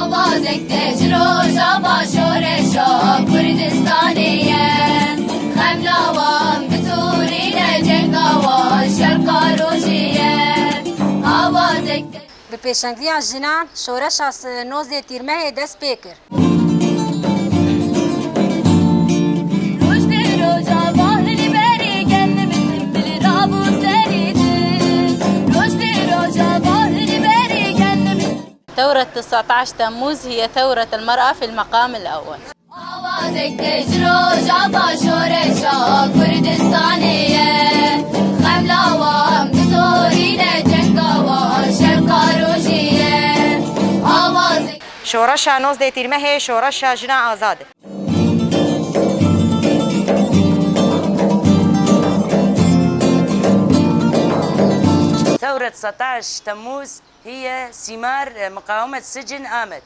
آوازك تجرو جابا شورشا كردستانية خملاوان بتورينا جنگاوان شرقا روجية آوازك به پیشنگی جنان شورش از نوزده تیرمه دست پیکر. ثورة 19 تموز هي ثورة المرأة في المقام الأول. آوازك تجرو جابا شورشا كردستانية خملاوان بتورينا جنگاوان شرقا روجية آوازك شورش 19 تیرمه شورش جنا آزاد. ثورة 19 تموز هي ثمار مقاومة سجن آمد.